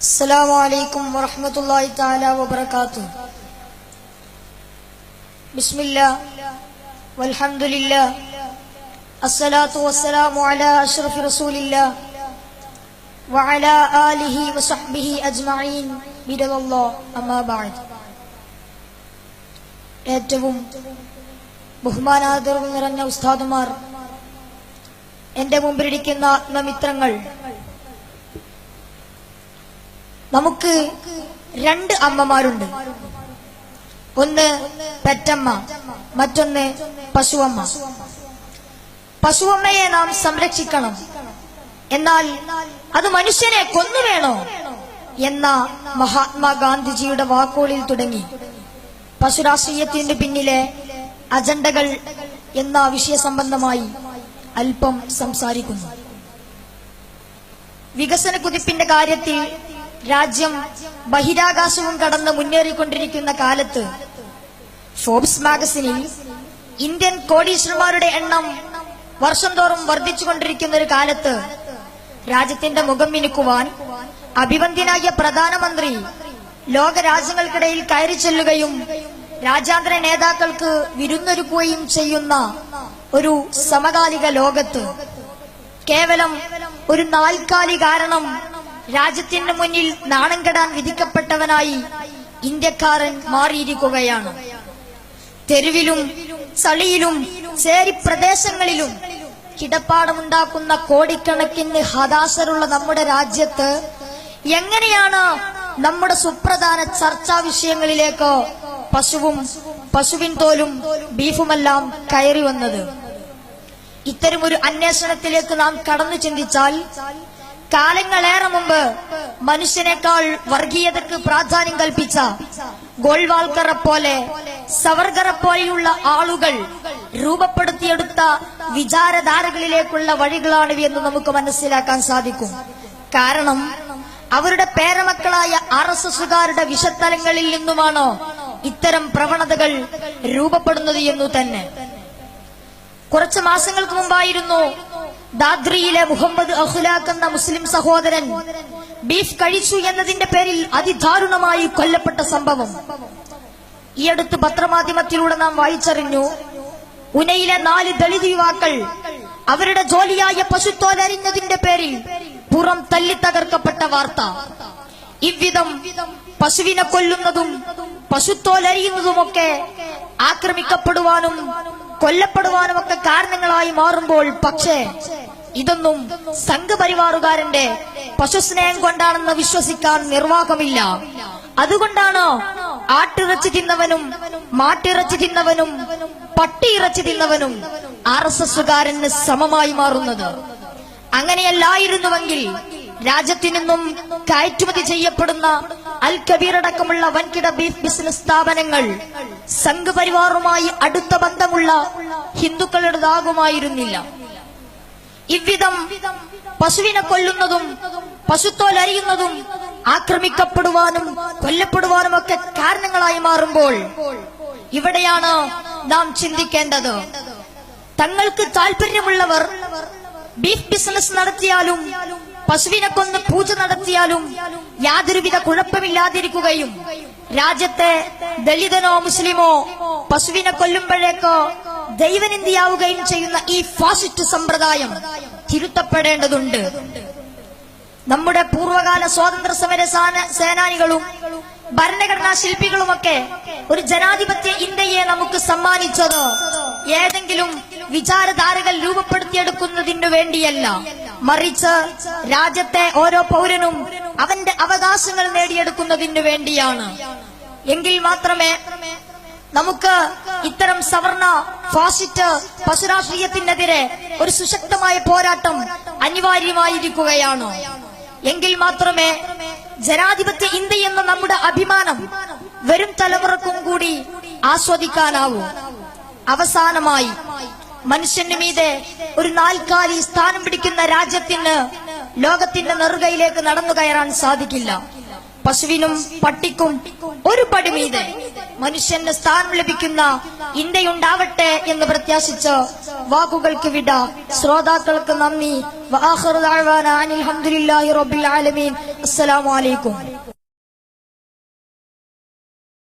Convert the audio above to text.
السلام عليكم ورحمة الله تعالى وبركاته. بسم الله والحمد لله الصلاة والسلام على أشرف رسول الله وعلى آله وصحبه أجمعين برضا الله أما بعد. ഏറ്റവും ബഹുമാനാദരവ് നിറഞ്ഞ ഉസ്താദുമാർ, എന്റെ മുമ്പിലിരിക്കുന്ന ആത്മമിത്രങ്ങൾ, നമുക്ക് രണ്ട് അമ്മമാരുണ്ട്. ഒന്ന് പെറ്റമ്മ, മറ്റൊന്ന് പശുവമ്മ. പശുവമ്മയെ നാം സംരക്ഷിക്കണം, എന്നാൽ അത് മനുഷ്യനെ കൊന്നുവേണോ എന്ന മഹാത്മാഗാന്ധിജിയുടെ വാക്കുകളിൽ തുടങ്ങി പശുരാഷ്ട്രീയത്തിന് പിന്നിലെ അജണ്ടകൾ എന്ന വിഷയ സംബന്ധമായി അല്പം സംസാരിക്കുന്നു. വികസന കുതിപ്പിന്റെ കാര്യത്തിൽ രാജ്യം ബഹിരാകാശവും കടന്ന് മുന്നേറിക്കൊണ്ടിരിക്കുന്ന കാലത്ത് ഫോബ്സ് മാഗസിനിൽ ഇന്ത്യൻ കോടീശ്വരന്മാരുടെ എണ്ണം വർഷം തോറും വർദ്ധിച്ചുകൊണ്ടിരിക്കുന്ന ഒരു കാലത്ത് രാജ്യത്തിന്റെ മുഖം മിനുക്കുവാൻ അഭിവന്ദ്യനായ പ്രധാനമന്ത്രി ലോക രാജ്യങ്ങൾക്കിടയിൽ കയറി ചെല്ലുകയും രാജ്യാന്തര നേതാക്കൾക്ക് വിരുന്നൊരുക്കുകയും ചെയ്യുന്ന ഒരു സമകാലിക ലോകത്ത് കേവലം ഒരു നാൽക്കാലി കാരണം രാജ്യത്തിന്റെ മുന്നിൽ നാണം കെടാൻ വിധിക്കപ്പെട്ടവനായി ഇന്ത്യക്കാരൻ മാറിയിരിക്കുകയാണ്. തെരുവിലും ചളിയിലും ചേരി പ്രദേശങ്ങളിലും കിടപ്പാടമുണ്ടാക്കുന്ന കോടിക്കണക്കിന് ഹതാശരുള്ള നമ്മുടെ രാജ്യത്ത് എങ്ങനെയാണ് നമ്മുടെ സുപ്രധാന ചർച്ചാ വിഷയങ്ങളിലേക്ക് പശുവും പശുവിൻ തോലും ബീഫുമെല്ലാം കയറി വന്നത്? ഇത്തരമൊരു അന്വേഷണത്തിലേക്ക് നാം കടന്നു ചിന്തിച്ചാൽ കാലങ്ങളേറെ മുമ്പ് മനുഷ്യനേക്കാൾ വർഗീയതയ്ക്ക് പ്രാധാന്യം കൽപ്പിച്ച ഗോൾവാൾക്കറെ പോലെ സവർക്കറെ പോലെയുള്ള ആളുകൾ രൂപപ്പെടുത്തിയെടുത്ത വിചാരധാരകളിലേക്കുള്ള വഴികളാണ് എന്ന് നമുക്ക് മനസ്സിലാക്കാൻ സാധിക്കും. കാരണം അവരുടെ പേരമക്കളായ RSSകാരുടെ വിഷത്തലങ്ങളിൽ നിന്നുമാണോ ഇത്തരം പ്രവണതകൾ രൂപപ്പെടുന്നത് എന്നു തന്നെ. കുറച്ച് മാസങ്ങൾക്ക് മുമ്പായിരുന്നു ദാദ്രിയിലെ മുഹമ്മദ് അഖ്ലാഖ് എന്ന മുസ്ലിം സഹോദരൻ ബീഫ് കഴിച്ചു എന്നതിന്റെ പേരിൽ അതിദാരുണമായി കൊല്ലപ്പെട്ട സംഭവം. ഈ അടുത്ത് പത്രമാധ്യമത്തിലൂടെ നാം വായിച്ചറിഞ്ഞു. ഉനയിലെ 4 ദളിത് യുവാക്കൾ അവരുടെ ജോലിയായ പശുത്തോലരിഞ്ഞതിന്റെ പേരിൽ പുറം തല്ലി തകർക്കപ്പെട്ട വാർത്ത. ഇவ்விധം പശുവിനെ കൊല്ലുന്നതും പശുത്തോലരിയുന്നതുമൊക്കെ ആക്രമിക്കപ്പെടുവാനും കൊല്ലപ്പെടുവാനുമൊക്കെ കാരണങ്ങളായി മാറുമ്പോൾ, പക്ഷേ ഇതൊന്നും സംഘപരിവാറുകാരന്റെ പശുസ്നേഹം കൊണ്ടാണെന്ന് വിശ്വസിക്കാൻ നിർവാഹമില്ല. അതുകൊണ്ടാണ് ആട്ടിറച്ചി തിന്നവനും മാട്ടിറച്ചി തിന്നവനും പട്ടിയിറച്ചി തിന്നവനും RSSകാരന് സമമായി മാറുന്നത്. അങ്ങനെയല്ലായിരുന്നുവെങ്കിൽ രാജ്യത്തു നിന്നും കയറ്റുമതി ചെയ്യപ്പെടുന്ന അൽ കബീർ അടക്കമുള്ള വൻകിട ബീഫ് ബിസിനസ് സ്ഥാപനങ്ങൾ സംഘപരിവാറുമായി അടുത്ത ബന്ധമുള്ള ഹിന്ദുക്കളുടേതാകുമായിരുന്നില്ല. ഇவ்விധം പശുവിനെ കൊല്ലുന്നതും പശുത്തോലരിയുന്നതും ആക്രമിക്കപ്പെടുവാനും കൊല്ലപ്പെടുവാനും ഒക്കെ കാരണങ്ങളായി മാറുമ്പോൾ ഇവിടെയാണ് നാം ചിന്തിക്കേണ്ടത്. തങ്ങൾക്ക് താല്പര്യമുള്ളവർ ബീഫ് ബിസിനസ് നടത്തിയാലും പശുവിനെ കൊന്ന് പൂജ നടത്തിയാലും യാതൊരുവിധ കുഴപ്പമില്ലാതിരിക്കുകയും രാജ്യത്തെ ദളിതനോ മുസ്ലിമോ പശുവിനെ കൊല്ലുമ്പോഴേക്കോ ദൈവനിന്ദിയാവുകയും ചെയ്യുന്ന ഈ ഫാസിസ്റ്റ് സമ്പ്രദായം തിരുത്തപ്പെടേണ്ടതുണ്ട്. നമ്മുടെ പൂർവകാല സ്വാതന്ത്ര്യ സമര സേനാനികളും ഭരണഘടനാ ശില്പികളുമൊക്കെ ഒരു ജനാധിപത്യ ഇന്ത്യയെ നമുക്ക് സമ്മാനിച്ചത് ഏതെങ്കിലും വിചാരധാരകൾ രൂപപ്പെടുത്തിയെടുക്കുന്നതിനു വേണ്ടിയല്ല, മറിച്ച് രാജ്യത്തെ ഓരോ പൗരനും അവന്റെ അവകാശങ്ങൾ നേടിയെടുക്കുന്നതിനു വേണ്ടിയാണ്. എങ്കിൽ മാത്രമേ നമുക്ക് ഇത്തരം സവർണ ഫാസിസ്റ്റ് പശുരാഷ്ട്രീയത്തിനെതിരെ ഒരു സുശക്തമായ പോരാട്ടം അനിവാര്യമായിരിക്കുകയാണ്. എങ്കിൽ മാത്രമേ ജനാധിപത്യ ഇന്ത്യ എന്ന നമ്മുടെ അഭിമാനം വരും തലമുറക്കും കൂടി ആസ്വദിക്കാനാവൂ. അവസാനമായി, മനുഷ്യന് മീതെ ഒരു നാൽക്കാലി സ്ഥാനം പിടിക്കുന്ന രാജ്യത്തിന് ലോകത്തിന്റെ നെറുകയിലേക്ക് നടന്നു കയറാൻ സാധിക്കില്ല. പശുവിനും പട്ടിക്കും ഒരു പടി മീതെ മനുഷ്യന് സ്ഥാനം ലഭിക്കുന്ന ഇന്ത്യയുണ്ടാവട്ടെ എന്ന് പ്രത്യാശിച്ച് വാക്കുകൾക്ക് വിട. ശ്രോതാക്കൾക്ക് നന്ദി. വആഖിറു ദഅ്വാനാ അനിൽ ഹംദുലില്ലാഹി റബ്ബിൽ ആലമീൻ. അസ്സലാമു അലൈക്കും.